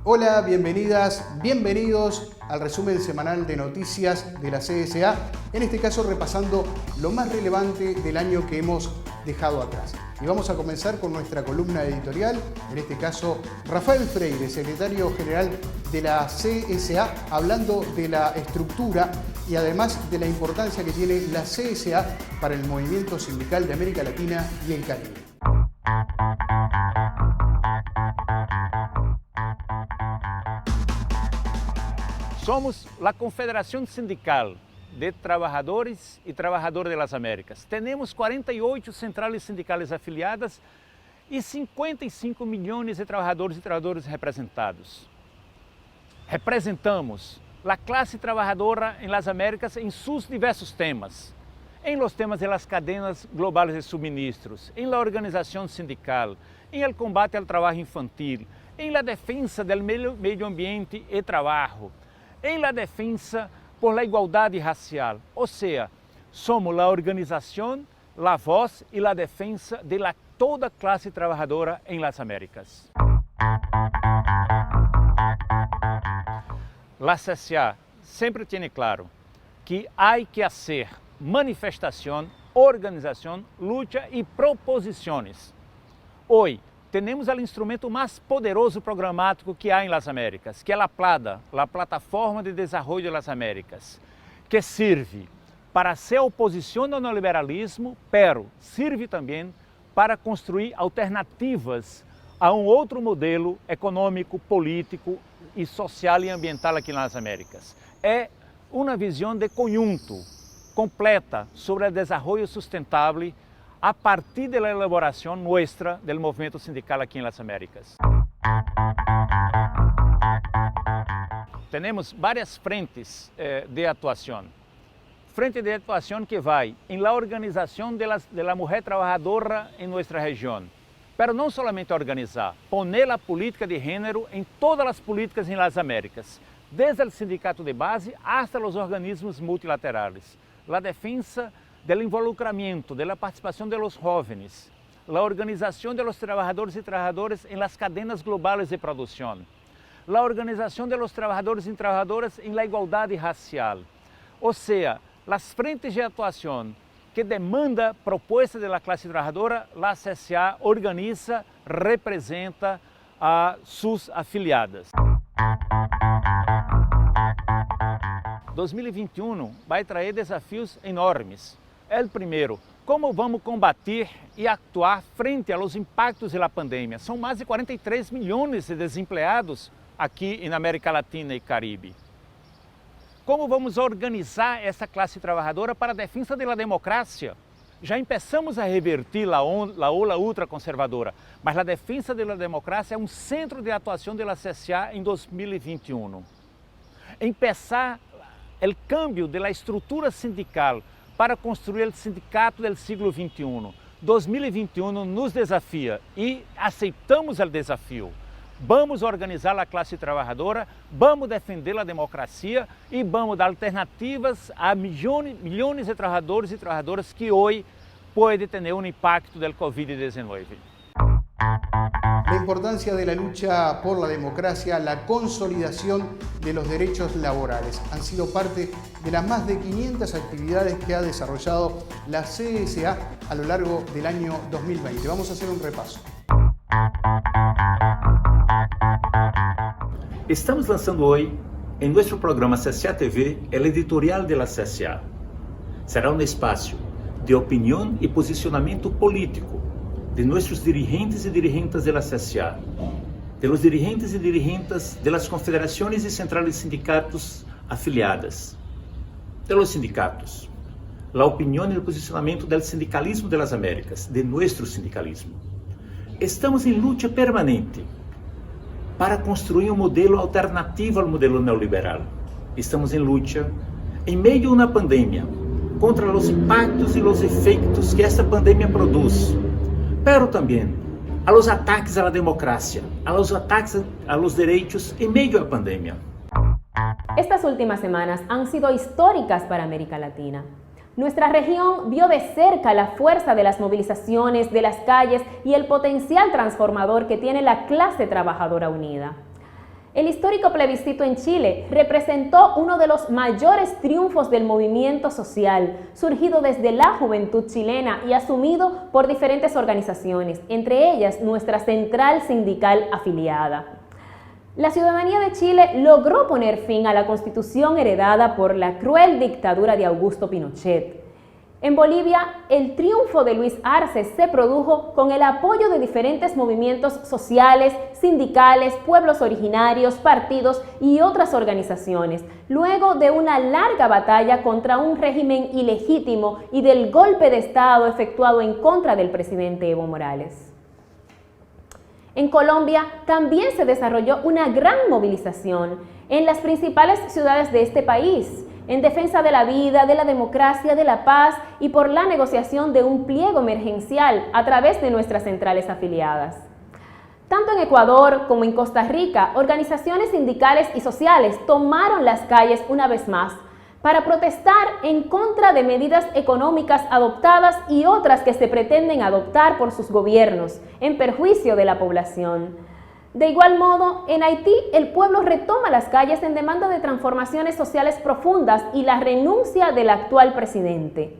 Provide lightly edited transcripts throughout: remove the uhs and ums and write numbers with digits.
Hola, bienvenidas, bienvenidos al resumen semanal de noticias de la CSA, en este caso repasando lo más relevante del año que hemos dejado atrás. Y vamos a comenzar con nuestra columna editorial, en este caso Rafael Freire, secretario general de la CSA, hablando de la estructura y además de la importancia que tiene la CSA para el movimiento sindical de América Latina y el Caribe. Somos la Confederación Sindical de Trabajadores y Trabajadoras de las Américas. Tenemos 48 centrales sindicales afiliadas y 55 millones de trabajadores y trabajadoras representados. Representamos a classe trabajadora em las Américas em seus diversos temas, em los temas de las cadenas globales de suministros, em la organização sindical, em el combate al trabalho infantil, em la defensa del meio ambiente e trabalho, em la defensa por la igualdade racial, ou seja, somos a organização, a voz e a defensa de toda classe trabalhadora em las Américas. La CSA sempre tem claro que há que fazer manifestação, organização, luta e proposições. Hoje, temos o instrumento mais poderoso programático que há em las Américas, que é a PLADA, a Plataforma de Desenvolvimento de las Américas, que serve para ser oposição ao neoliberalismo, pero serve também para construir alternativas a outro modelo econômico, político e social e ambiental aqui nas Américas. É uma visão de conjunto completa sobre o desenvolvimento sustentável a partir da elaboração nossa do movimento sindical aqui nas Américas. Temos várias frentes de atuação. Frente de atuação que vai em la organização da mulher trabalhadora em nossa região. Pero não somente organizar, poner a política de gênero em todas as políticas em las Américas, desde o sindicato de base hasta os organismos multilaterais. A defesa do involucramento, da participação de los jóvenes, a organização de los trabalhadores e trabalhadoras em las cadenas globais de produção, a organização de los trabalhadores e trabalhadoras em la igualdade racial, ou seja, as frentes de atuação que demanda propuestas da classe trabalhadora, a CSA organiza, representa a suas afiliadas. 2021 vai trazer desafios enormes. O primeiro, como vamos combater e actuar frente aos impactos da pandemia? São mais de 43 milhões de desempregados aqui na América Latina e Caribe. Como vamos organizar essa classe trabalhadora para a defesa da democracia? Já começamos a revertir a ola ultraconservadora, mas a defesa da democracia é um centro de atuação da CSA em 2021. Empezar o cambio da estrutura sindical para construir o sindicato do século XXI. 2021 nos desafia e aceitamos o desafio. Vamos organizar a classe trabalhadora, vamos defender a democracia e vamos dar alternativas a milhões de trabalhadores e trabalhadoras que hoje podem ter um impacto do Covid-19. La importancia de la lucha por la democracia, la consolidación de los derechos laborales han sido parte de las más de 500 actividades que ha desarrollado la CSA a lo largo del año 2020. Vamos a hacer un repaso. Estamos lançando hoje, em nosso programa CSA TV, el editorial de la CSA. Será um espaço de opinião e posicionamento político de nossos dirigentes e dirigentes da CSA, de los dirigentes e dirigentes de las confederações e centrais de sindicatos afiliadas, de los sindicatos, a opinião e o posicionamento do sindicalismo das Américas, de nosso sindicalismo. Estamos em luta permanente para construir um modelo alternativo ao modelo neoliberal. Estamos em luta em meio a uma pandemia contra os impactos e os efeitos que esta pandemia produz, pero também a los ataques à democracia, a los ataques a los derechos en medio de la pandemia. Estas últimas semanas han sido históricas para América Latina. Nuestra región vio de cerca la fuerza de las movilizaciones, de las calles y el potencial transformador que tiene la clase trabajadora unida. El histórico plebiscito en Chile representó uno de los mayores triunfos del movimiento social, surgido desde la juventud chilena y asumido por diferentes organizaciones, entre ellas nuestra central sindical afiliada. La ciudadanía de Chile logró poner fin a la constitución heredada por la cruel dictadura de Augusto Pinochet. En Bolivia, el triunfo de Luis Arce se produjo con el apoyo de diferentes movimientos sociales, sindicales, pueblos originarios, partidos y otras organizaciones, luego de una larga batalla contra un régimen ilegítimo y del golpe de Estado efectuado en contra del presidente Evo Morales. En Colombia también se desarrolló una gran movilización en las principales ciudades de este país, en defensa de la vida, de la democracia, de la paz y por la negociación de un pliego emergencial a través de nuestras centrales afiliadas. Tanto en Ecuador como en Costa Rica, organizaciones sindicales y sociales tomaron las calles una vez más para protestar en contra de medidas económicas adoptadas y otras que se pretenden adoptar por sus gobiernos, en perjuicio de la población. De igual modo, en Haití, el pueblo retoma las calles en demanda de transformaciones sociales profundas y la renuncia del actual presidente.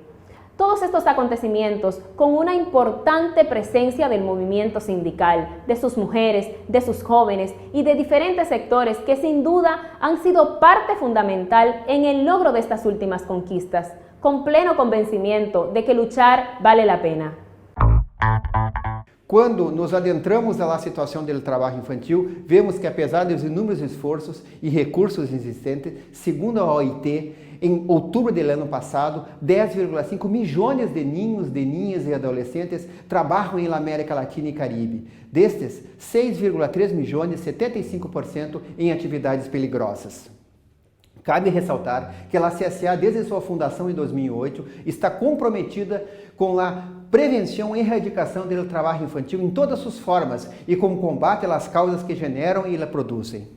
Todos estos acontecimientos con una importante presencia del movimiento sindical, de sus mujeres, de sus jóvenes y de diferentes sectores que sin duda han sido parte fundamental en el logro de estas últimas conquistas, con pleno convencimiento de que luchar vale la pena. Quando nos adentramos na situação do trabalho infantil, vemos que apesar dos inúmeros esforços e recursos existentes, segundo a OIT, em outubro do ano passado, 10,5 milhões de ninhos, de ninhas e adolescentes trabalham em América Latina e Caribe. Destes, 6,3 milhões, 75% em atividades peligrosas. Cabe ressaltar que a CSA, desde sua fundação em 2008, está comprometida com a prevenção e erradicação do trabalho infantil em todas suas formas e com o combate às causas que generam e la produzem.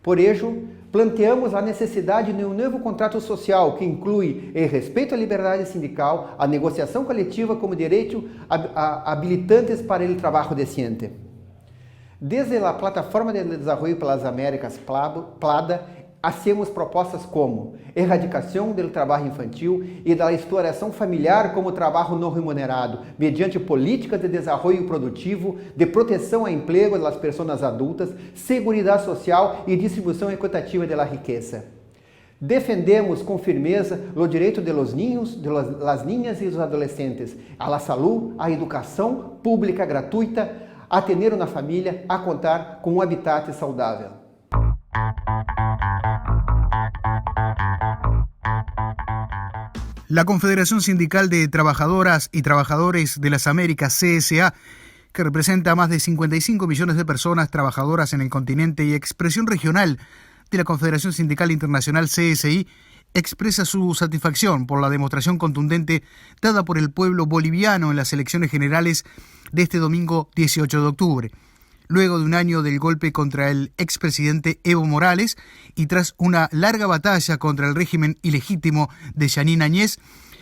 Por isso, planteamos a necessidade de um novo contrato social que inclui o respeito à liberdade sindical, a negociação coletiva como direito habilitantes para o trabalho decente. Desde a Plataforma de Desenvolvimento pelas Américas, PLADA, hacemos propostas como erradicação do trabalho infantil e da exploração familiar como trabalho não remunerado, mediante políticas de desenvolvimento produtivo, de proteção ao emprego das pessoas adultas, seguridade social e distribuição equitativa da riqueza. Defendemos com firmeza o direito de los niños, de las niñas e dos adolescentes, à la saúde, à educação pública gratuita, a ter uma família, a contar com um habitat saudável. La Confederación Sindical de Trabajadoras y Trabajadores de las Américas, CSA, que representa a más de 55 millones de personas trabajadoras en el continente y expresión regional de la Confederación Sindical Internacional, CSI, expresa su satisfacción por la demostración contundente dada por el pueblo boliviano en las elecciones generales de este domingo 18 de octubre. Luego de un año del golpe contra el expresidente Evo Morales y tras una larga batalla contra el régimen ilegítimo de Jeanine Áñez,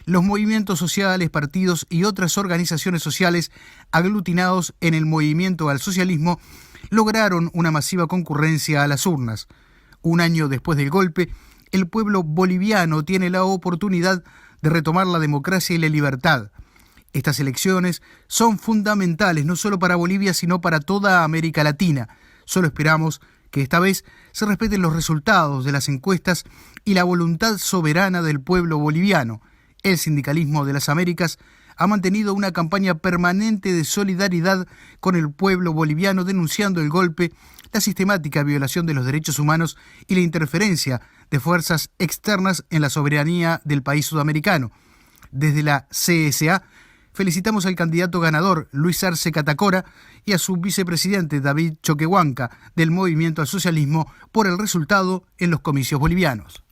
los movimientos sociales, partidos y otras organizaciones sociales aglutinados en el movimiento al socialismo lograron una masiva concurrencia a las urnas. Un año después del golpe, el pueblo boliviano tiene la oportunidad de retomar la democracia y la libertad. Estas elecciones son fundamentales no solo para Bolivia, sino para toda América Latina. Solo esperamos que esta vez se respeten los resultados de las encuestas y la voluntad soberana del pueblo boliviano. El sindicalismo de las Américas ha mantenido una campaña permanente de solidaridad con el pueblo boliviano, denunciando el golpe, la sistemática violación de los derechos humanos y la interferencia de fuerzas externas en la soberanía del país sudamericano. Desde la CSA, felicitamos al candidato ganador Luis Arce Catacora y a su vicepresidente David Choquehuanca del Movimiento al Socialismo por el resultado en los comicios bolivianos.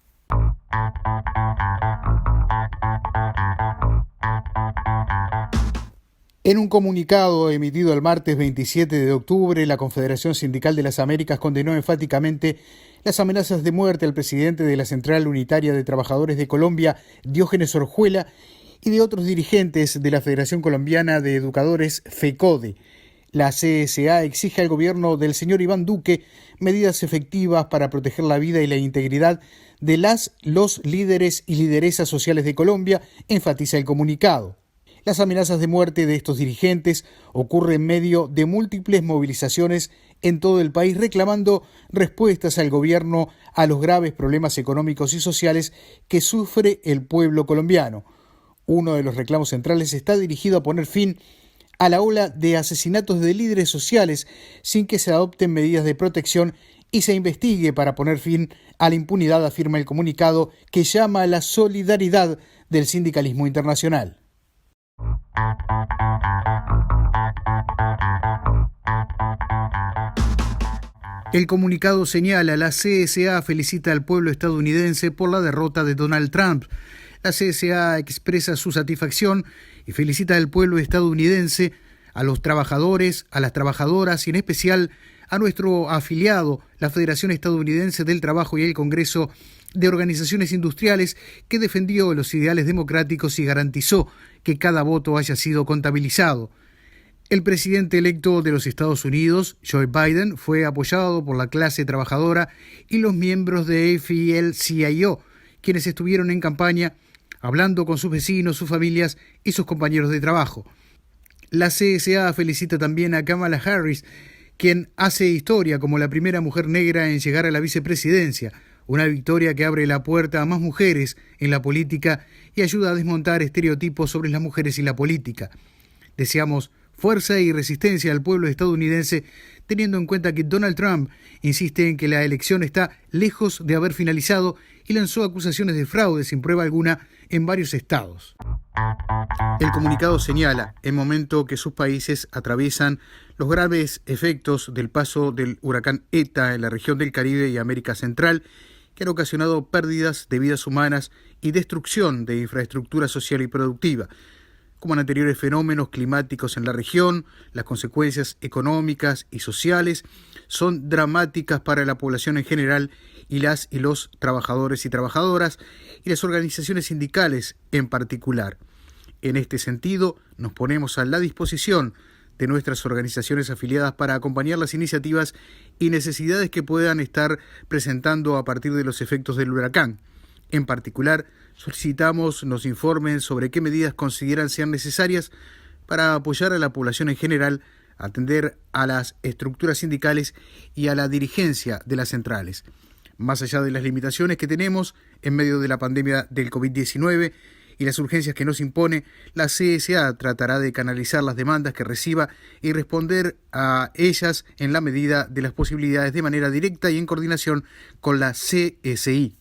En un comunicado emitido el martes 27 de octubre, la Confederación Sindical de las Américas condenó enfáticamente las amenazas de muerte al presidente de la Central Unitaria de Trabajadores de Colombia, Diógenes Orjuela, y de otros dirigentes de la Federación Colombiana de Educadores, FECODE. La CSA exige al gobierno del señor Iván Duque medidas efectivas para proteger la vida y la integridad de los líderes y lideresas sociales de Colombia, enfatiza el comunicado. Las amenazas de muerte de estos dirigentes ocurren en medio de múltiples movilizaciones en todo el país reclamando respuestas al gobierno a los graves problemas económicos y sociales que sufre el pueblo colombiano. Uno de los reclamos centrales está dirigido a poner fin a la ola de asesinatos de líderes sociales sin que se adopten medidas de protección y se investigue para poner fin a la impunidad, afirma el comunicado que llama a la solidaridad del sindicalismo internacional. El comunicado señala: la CSA felicita al pueblo estadounidense por la derrota de Donald Trump. La CSA expresa su satisfacción y felicita al pueblo estadounidense, a los trabajadores, a las trabajadoras y en especial a nuestro afiliado, la Federación Estadounidense del Trabajo y el Congreso de Organizaciones Industriales, que defendió los ideales democráticos y garantizó que cada voto haya sido contabilizado. El presidente electo de los Estados Unidos, Joe Biden, fue apoyado por la clase trabajadora y los miembros de AFL-CIO, quienes estuvieron en campaña hablando con sus vecinos, sus familias y sus compañeros de trabajo. La CSA felicita también a Kamala Harris, quien hace historia como la primera mujer negra en llegar a la vicepresidencia, una victoria que abre la puerta a más mujeres en la política y ayuda a desmontar estereotipos sobre las mujeres y la política. Deseamos fuerza y resistencia al pueblo estadounidense, teniendo en cuenta que Donald Trump insiste en que la elección está lejos de haber finalizado y lanzó acusaciones de fraude sin prueba alguna en varios estados. El comunicado señala, en momento que sus países atraviesan los graves efectos del paso del huracán ETA en la región del Caribe y América Central, que han ocasionado pérdidas de vidas humanas y destrucción de infraestructura social y productiva. Como en anteriores fenómenos climáticos en la región, las consecuencias económicas y sociales son dramáticas para la población en general y las y los trabajadores y trabajadoras y las organizaciones sindicales en particular. En este sentido, nos ponemos a la disposición de nuestras organizaciones afiliadas para acompañar las iniciativas y necesidades que puedan estar presentando a partir de los efectos del huracán. En particular, solicitamos nos informen sobre qué medidas consideran sean necesarias para apoyar a la población en general, atender a las estructuras sindicales y a la dirigencia de las centrales. Más allá de las limitaciones que tenemos en medio de la pandemia del COVID-19 y las urgencias que nos impone, la CSA tratará de canalizar las demandas que reciba y responder a ellas en la medida de las posibilidades de manera directa y en coordinación con la CSI.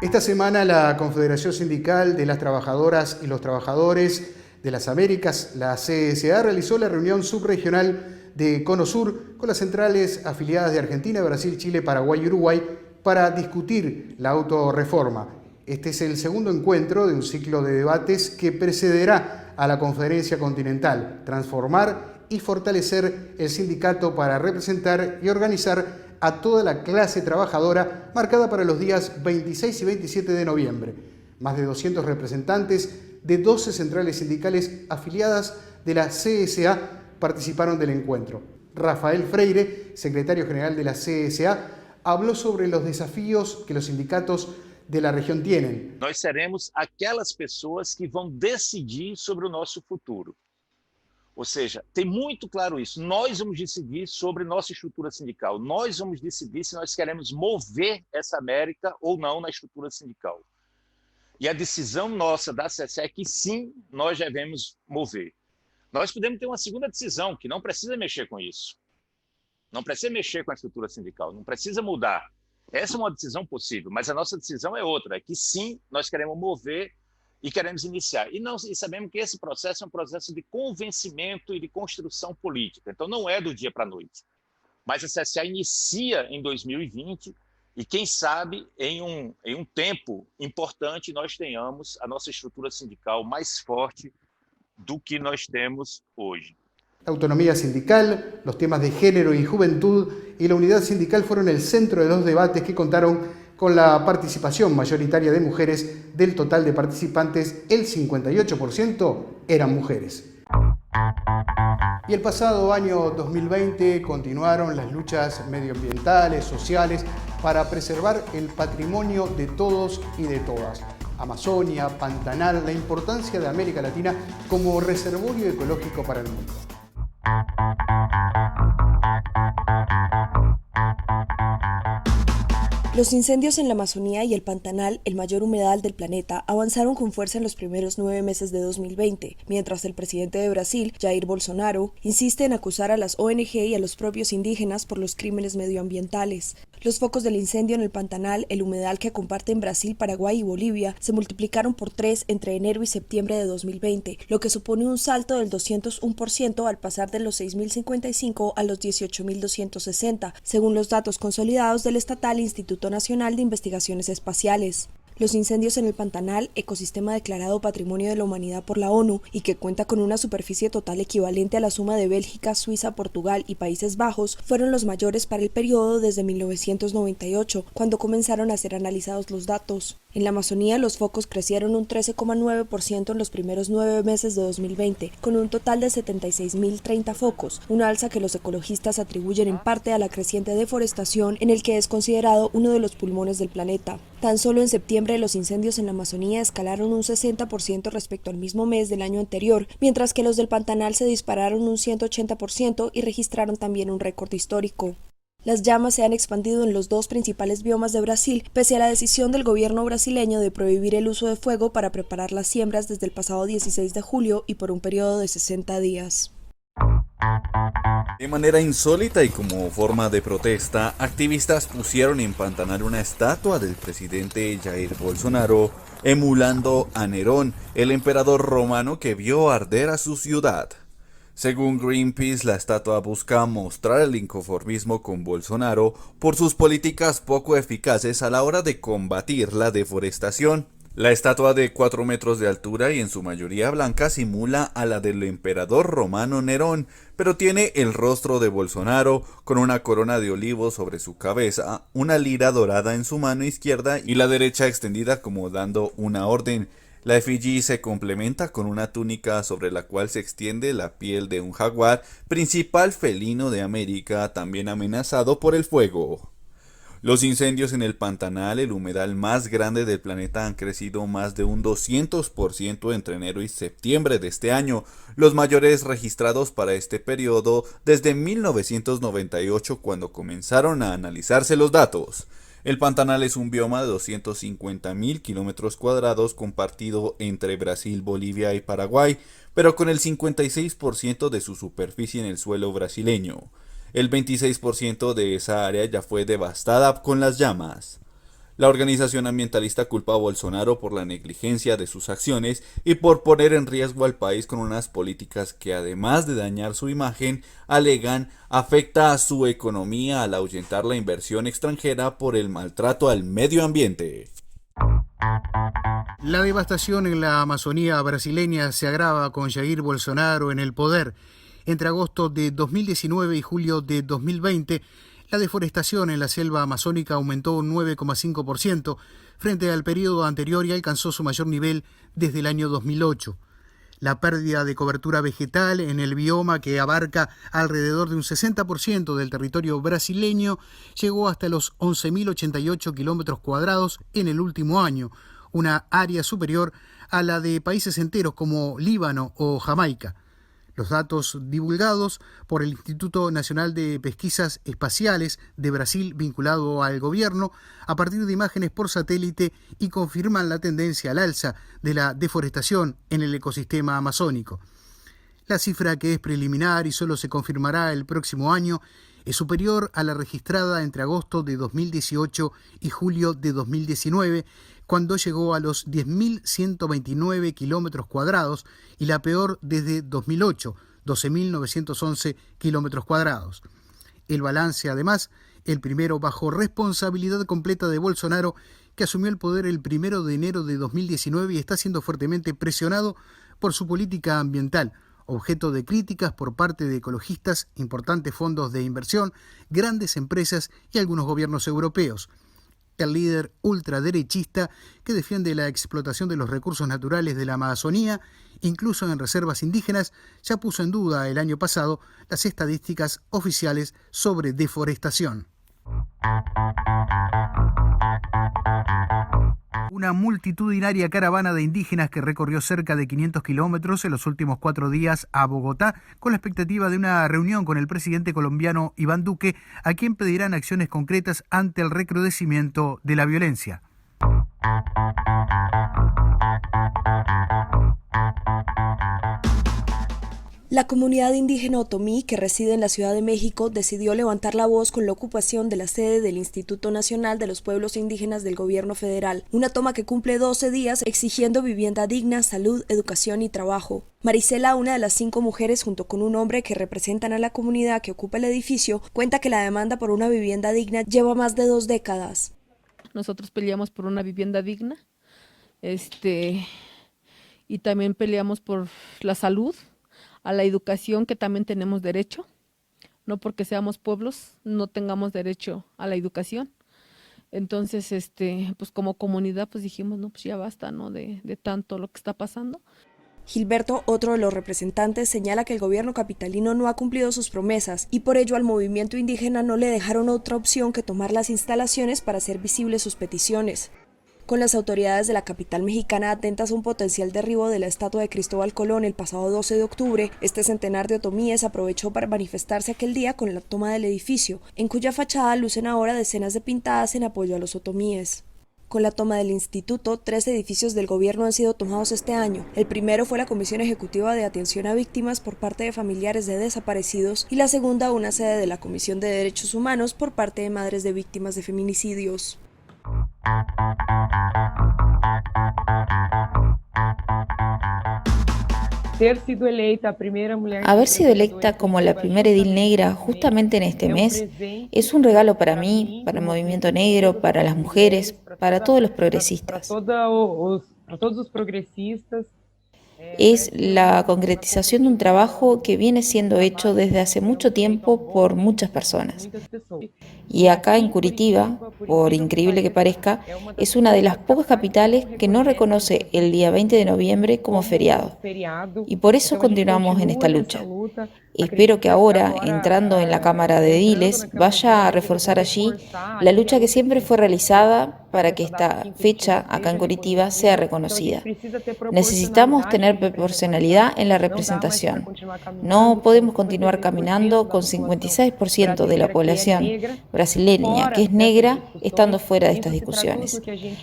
Esta semana la Confederación Sindical de las Trabajadoras y los Trabajadores de las Américas, la CSA, realizó la reunión subregional de Cono Sur con las centrales afiliadas de Argentina, Brasil, Chile, Paraguay y Uruguay para discutir la autorreforma. Este es el segundo encuentro de un ciclo de debates que precederá a la Conferencia Continental, transformar y fortalecer el sindicato para representar y organizar a toda la clase trabajadora, marcada para los días 26 y 27 de noviembre. Más de 200 representantes de 12 centrales sindicales afiliadas de la CSA participaron del encuentro. Rafael Freire, secretario general de la CSA, habló sobre los desafíos que los sindicatos de la região tienen. Nós seremos aquelas pessoas que vão decidir sobre o nosso futuro. Ou seja, tem muito claro isso. Nós vamos decidir sobre nossa estrutura sindical. Nós vamos decidir se nós queremos mover essa América ou não na estrutura sindical. E a decisão nossa da CSA é que sim, nós devemos mover. Nós podemos ter uma segunda decisão, que não precisa mexer com isso. Não precisa mexer com a estrutura sindical, não precisa mudar. Essa é uma decisão possível, mas a nossa decisão é outra, é que sim, nós queremos mover e queremos iniciar. E sabemos que esse processo é um processo de convencimento e de construção política. Então não é do dia para a noite. Mas a CSA inicia em 2020 e quem sabe em um tempo importante nós tenhamos a nossa estrutura sindical mais forte do que nós temos hoje. La autonomía sindical, los temas de género y juventud y la unidad sindical fueron el centro de los debates que contaron con la participación mayoritaria de mujeres. Del total de participantes, el 58% eran mujeres. Y el pasado año 2020 continuaron las luchas medioambientales, sociales, para preservar el patrimonio de todos y de todas. Amazonia, Pantanal, la importancia de América Latina como reservorio ecológico para el mundo. Los incendios en la Amazonía y el Pantanal, el mayor humedal del planeta, avanzaron con fuerza en los primeros 9 meses de 2020, mientras el presidente de Brasil, Jair Bolsonaro, insiste en acusar a las ONG y a los propios indígenas por los crímenes medioambientales. Los focos del incendio en el Pantanal, el humedal que comparten Brasil, Paraguay y Bolivia, se multiplicaron por 3 entre enero y septiembre de 2020, lo que supone un salto del 201% al pasar de los 6.055 a los 18.260, según los datos consolidados del estatal Instituto Nacional de Investigaciones Espaciales. Los incendios en el Pantanal, ecosistema declarado Patrimonio de la Humanidad por la ONU y que cuenta con una superficie total equivalente a la suma de Bélgica, Suiza, Portugal y Países Bajos, fueron los mayores para el periodo desde 1998, cuando comenzaron a ser analizados los datos. En la Amazonía, los focos crecieron un 13,9% en los primeros 9 meses de 2020, con un total de 76.030 focos, una alza que los ecologistas atribuyen en parte a la creciente deforestación en el que es considerado uno de los pulmones del planeta. Tan solo en septiembre los incendios en la Amazonía escalaron un 60% respecto al mismo mes del año anterior, mientras que los del Pantanal se dispararon un 180% y registraron también un récord histórico. Las llamas se han expandido en los 2 principales biomas de Brasil, pese a la decisión del gobierno brasileño de prohibir el uso de fuego para preparar las siembras desde el pasado 16 de julio y por un periodo de 60 días. De manera insólita y como forma de protesta, activistas pusieron en Pantanal una estatua del presidente Jair Bolsonaro, emulando a Nerón, el emperador romano que vio arder a su ciudad. Según Greenpeace, la estatua busca mostrar el inconformismo con Bolsonaro por sus políticas poco eficaces a la hora de combatir la deforestación. La estatua de 4 metros de altura y en su mayoría blanca simula a la del emperador romano Nerón, pero tiene el rostro de Bolsonaro con una corona de olivos sobre su cabeza, una lira dorada en su mano izquierda y la derecha extendida como dando una orden. La efigie se complementa con una túnica sobre la cual se extiende la piel de un jaguar, principal felino de América, también amenazado por el fuego. Los incendios en el Pantanal, el humedal más grande del planeta, han crecido más de un 200% entre enero y septiembre de este año, los mayores registrados para este periodo desde 1998, cuando comenzaron a analizarse los datos. El Pantanal es un bioma de 250.000 kilómetros cuadrados compartido entre Brasil, Bolivia y Paraguay, pero con el 56% de su superficie en el suelo brasileño. El 26% de esa área ya fue devastada con las llamas. La organización ambientalista culpa a Bolsonaro por la negligencia de sus acciones y por poner en riesgo al país con unas políticas que, además de dañar su imagen, alegan afecta a su economía al ahuyentar la inversión extranjera por el maltrato al medio ambiente. La devastación en la Amazonía brasileña se agrava con Jair Bolsonaro en el poder. Entre agosto de 2019 y julio de 2020, la deforestación en la selva amazónica aumentó un 9,5% frente al periodo anterior y alcanzó su mayor nivel desde el año 2008. La pérdida de cobertura vegetal en el bioma, que abarca alrededor de un 60% del territorio brasileño, llegó hasta los 11.088 kilómetros cuadrados en el último año, una área superior a la de países enteros como Líbano o Jamaica. Los datos divulgados por el Instituto Nacional de Pesquisas Espaciales de Brasil, vinculado al gobierno, a partir de imágenes por satélite, y confirman la tendencia al alza de la deforestación en el ecosistema amazónico. La cifra, que es preliminar y solo se confirmará el próximo año, es superior a la registrada entre agosto de 2018 y julio de 2019, cuando llegó a los 10.129 kilómetros cuadrados, y la peor desde 2008, 12.911 kilómetros cuadrados. El balance, además, el primero bajo responsabilidad completa de Bolsonaro, que asumió el poder el 1 de enero de 2019 y está siendo fuertemente presionado por su política ambiental, objeto de críticas por parte de ecologistas, importantes fondos de inversión, grandes empresas y algunos gobiernos europeos. El líder ultraderechista que defiende la explotación de los recursos naturales de la Amazonía, incluso en reservas indígenas, ya puso en duda el año pasado las estadísticas oficiales sobre deforestación. Una multitudinaria caravana de indígenas que recorrió cerca de 500 kilómetros en los últimos 4 días a Bogotá, con la expectativa de una reunión con el presidente colombiano Iván Duque, a quien pedirán acciones concretas ante el recrudecimiento de la violencia. La comunidad indígena otomí, que reside en la Ciudad de México, decidió levantar la voz con la ocupación de la sede del Instituto Nacional de los Pueblos Indígenas del Gobierno Federal, una toma que cumple 12 días exigiendo vivienda digna, salud, educación y trabajo. Marisela, una de las 5 mujeres junto con un hombre que representan a la comunidad que ocupa el edificio, cuenta que la demanda por una vivienda digna lleva más de 2 décadas. Nosotros peleamos por una vivienda digna, y también peleamos por la salud, a la educación, que también tenemos derecho. No porque seamos pueblos no tengamos derecho a la educación. Entonces, pues como comunidad, pues dijimos, no, pues ya basta, ¿no? de tanto lo que está pasando. Gilberto, otro de los representantes, señala que el gobierno capitalino no ha cumplido sus promesas y por ello al movimiento indígena no le dejaron otra opción que tomar las instalaciones para hacer visibles sus peticiones. Con las autoridades de la capital mexicana atentas a un potencial derribo de la estatua de Cristóbal Colón el pasado 12 de octubre, este centenar de otomíes aprovechó para manifestarse aquel día con la toma del edificio, en cuya fachada lucen ahora decenas de pintadas en apoyo a los otomíes. Con la toma del instituto, 3 edificios del gobierno han sido tomados este año. El primero fue la Comisión Ejecutiva de Atención a Víctimas por parte de familiares de desaparecidos y la segunda una sede de la Comisión de Derechos Humanos por parte de madres de víctimas de feminicidios. Haber sido electa como la primera edil negra justamente en este mes es un regalo para mí, para el movimiento negro, para las mujeres, para todos los progresistas. Es la concretización de un trabajo que viene siendo hecho desde hace mucho tiempo por muchas personas. Y acá en Curitiba, por increíble que parezca, es una de las pocas capitales que no reconoce el día 20 de noviembre como feriado. Y por eso continuamos en esta lucha. Espero que ahora, entrando en la Cámara de Ediles, vaya a reforzar allí la lucha que siempre fue realizada para que esta fecha acá en Curitiba sea reconocida. Necesitamos tener proporcionalidad en la representación. No podemos continuar caminando con 56% de la población brasileña que es negra estando fuera de estas discusiones.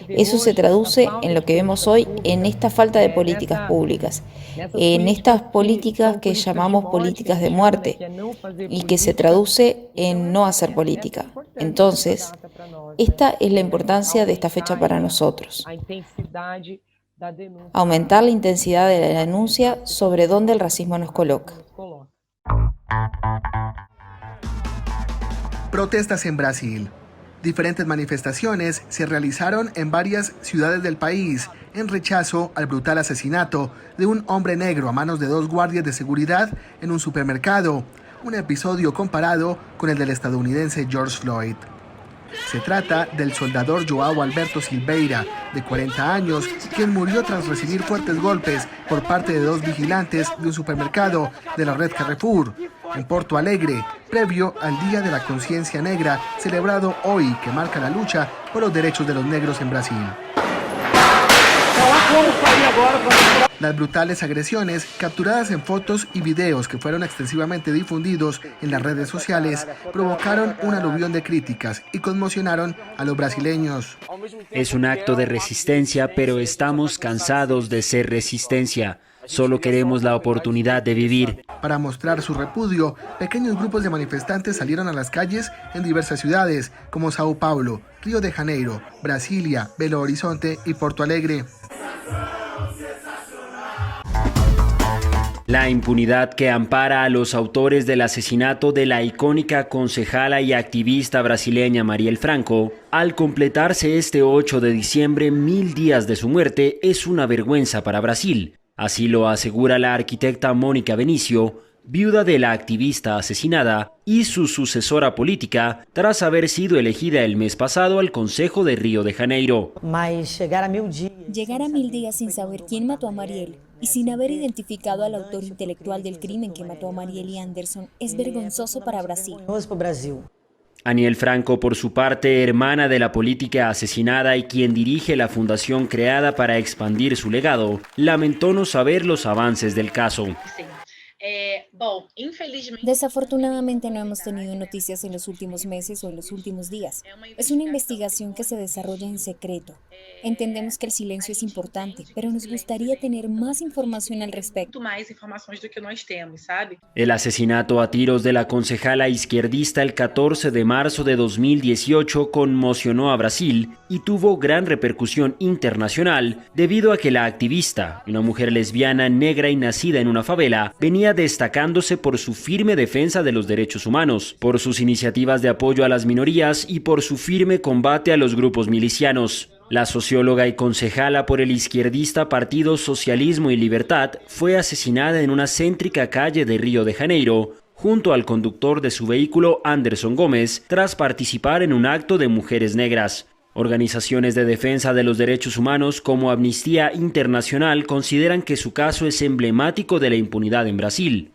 Eso se traduce en lo que vemos hoy en esta falta de políticas públicas, en estas políticas que llamamos políticas de muerte y que se traduce en no hacer política. Entonces, esta es la importancia de esta fecha para nosotros. Aumentar la intensidad de la denuncia sobre dónde el racismo nos coloca. Protestas en Brasil. Diferentes manifestaciones se realizaron en varias ciudades del país en rechazo al brutal asesinato de un hombre negro a manos de 2 guardias de seguridad en un supermercado, un episodio comparado con el del estadounidense George Floyd. Se trata del soldador João Alberto Silveira, de 40 años, quien murió tras recibir fuertes golpes por parte de 2 vigilantes de un supermercado de la red Carrefour, en Porto Alegre, previo al Día de la Conciencia Negra, celebrado hoy, que marca la lucha por los derechos de los negros en Brasil. Las brutales agresiones, capturadas en fotos y videos que fueron extensivamente difundidos en las redes sociales, provocaron un aluvión de críticas y conmocionaron a los brasileños. Es un acto de resistencia, pero estamos cansados de ser resistencia. Solo queremos la oportunidad de vivir. Para mostrar su repudio, pequeños grupos de manifestantes salieron a las calles en diversas ciudades, como Sao Paulo, Río de Janeiro, Brasilia, Belo Horizonte y Porto Alegre. La impunidad que ampara a los autores del asesinato de la icónica concejala y activista brasileña Marielle Franco, al completarse este 8 de diciembre 1000 días de su muerte, es una vergüenza para Brasil. Así lo asegura la arquitecta Mónica Benicio, viuda de la activista asesinada y su sucesora política tras haber sido elegida el mes pasado al Consejo de Río de Janeiro. Llegar a 1000 días sin saber quién mató a Marielle y sin haber identificado al autor intelectual del crimen que mató a Marielle y Anderson es vergonzoso para Brasil. Aniel Franco, por su parte, hermana de la política asesinada y quien dirige la fundación creada para expandir su legado, lamentó no saber los avances del caso. Desafortunadamente no hemos tenido noticias en los últimos meses o en los últimos días. Es una investigación que se desarrolla en secreto. Entendemos que el silencio es importante, pero nos gustaría tener más información al respecto. El asesinato a tiros de la concejala izquierdista el 14 de marzo de 2018 conmocionó a Brasil y tuvo gran repercusión internacional debido a que la activista, una mujer lesbiana, negra y nacida en una favela, venía destacándose por su firme defensa de los derechos humanos, por sus iniciativas de apoyo a las minorías y por su firme combate a los grupos milicianos. La socióloga y concejala por el izquierdista Partido Socialismo y Libertad fue asesinada en una céntrica calle de Río de Janeiro, junto al conductor de su vehículo Anderson Gómez, tras participar en un acto de mujeres negras. Organizaciones de defensa de los derechos humanos como Amnistía Internacional consideran que su caso es emblemático de la impunidad en Brasil.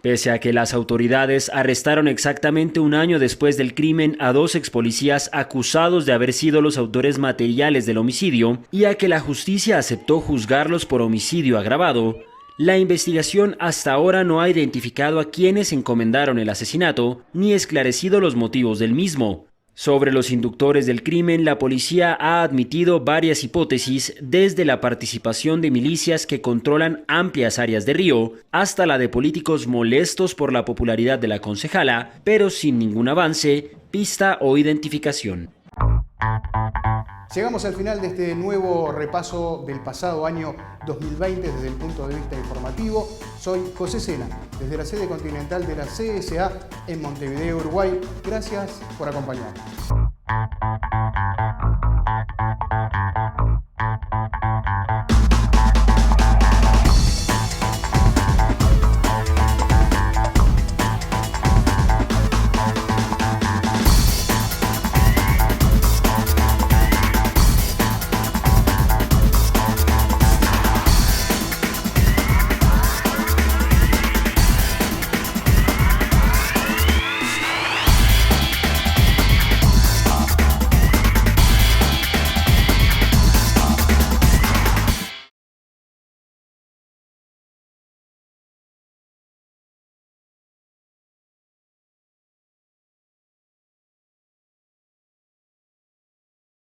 Pese a que las autoridades arrestaron exactamente un año después del crimen a 2 expolicías acusados de haber sido los autores materiales del homicidio y a que la justicia aceptó juzgarlos por homicidio agravado, la investigación hasta ahora no ha identificado a quienes encomendaron el asesinato ni esclarecido los motivos del mismo. Sobre los inductores del crimen, la policía ha admitido varias hipótesis, desde la participación de milicias que controlan amplias áreas de Río, hasta la de políticos molestos por la popularidad de la concejala, pero sin ningún avance, pista o identificación. Llegamos al final de este nuevo repaso del pasado año 2020 desde el punto de vista informativo. Soy José Sena, desde la sede continental de la CSA en Montevideo, Uruguay. Gracias por acompañarnos.